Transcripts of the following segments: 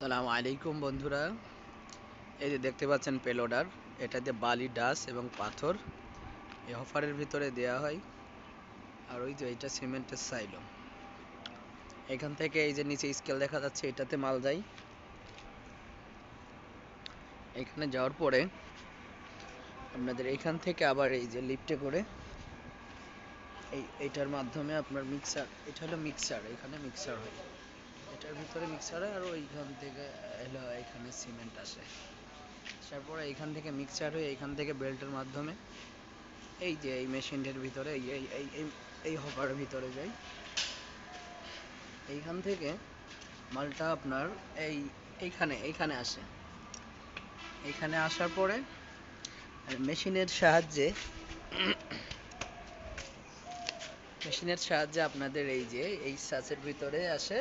আসসালামু আলাইকুম বন্ধুরা, এই যে দেখতে পাচ্ছেন পেলোডার, এটাতে বালি, ডাস এবং পাথর এই হফারের ভিতরে দেওয়া হয়। আর ওই যে এটা সিমেন্টের সাইলো, এখান থেকে এই যে নিচে স্কেল দেখা যাচ্ছে, এটাতে মাল যায়। এখানে যাওয়ার পরে আপনাদের এখান থেকে আবার এই যে লিফটে করে এইটার মাধ্যমে আপনার মিক্সার, এটা হলো মিক্সার, এখানে মিক্সার হয়, এটার ভিতরে মিক্সার হয়। আর ওইখান থেকে এলো এখানে সিমেন্ট আসে, তারপরে এইখান থেকে মিক্সার হয়ে এইখান থেকে বেল্টের মাধ্যমে এই যে এই মেশিনের ভিতরে এই এই এই এই এই হপারের ভিতরে যাই। এইখান থেকে মালটা আপনার এই এইখানে এইখানে আসে। এইখানে আসার পরে মেশিনের সাহায্যে আপনাদের এই যে এই সাচের ভিতরে আসে,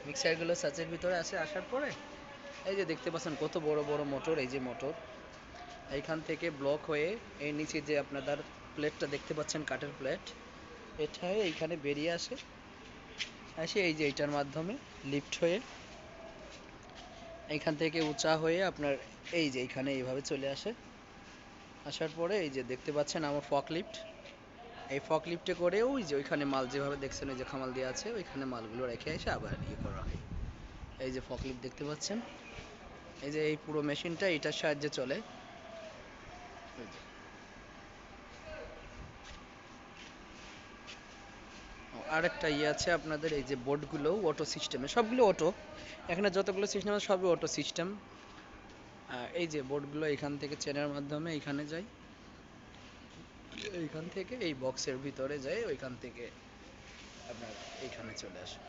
মিক্সারগুলো সাচের ভিতরে আসে। আসার পরে এই যে দেখতে পাচ্ছেন কত বড় বড় মোটর, এই যে মোটর এইখান থেকে ব্লক হয়ে এই নিচে যে আপনাদের প্লেটটা দেখতে পাচ্ছেন, কাঠের প্লেট, এটা এইখানে বেরিয়ে আসে। এই যে এইটার মাধ্যমে লিফট হয়ে এইখান থেকে উঁচা হয়ে আপনার এই যে এইখানে এইভাবে চলে আসে। আসার পরে এই যে দেখতে পাচ্ছেন আমার ফক লিফট, এই ফক লিফটে করে ওই যে ওইখানে মাল যেভাবে দেখছেন ওই যে খামাল দিয়ে আছে, ওইখানে মালগুলো রেখে এসে আবার ইয়ে করা হয়। এই যে ফক লিফট দেখতে পাচ্ছেন, এই যে এই পুরো মেশিনটা এটার সাহায্যে চলে। আরেকটা ইয়ে আছে আপনাদের, এই যে বোর্ডগুলো অটো সিস্টেমে, সবগুলো অটো, এখানে যতগুলো সিস্টেম আছে সবই অটো সিস্টেম। এই যে বোর্ডগুলো এখান থেকে চেনের মাধ্যমে এইখানে যায়, এইখান থেকে এই বক্সের ভিতরে যায়, ওইখান থেকে আপনার এইখানে চলে আসে।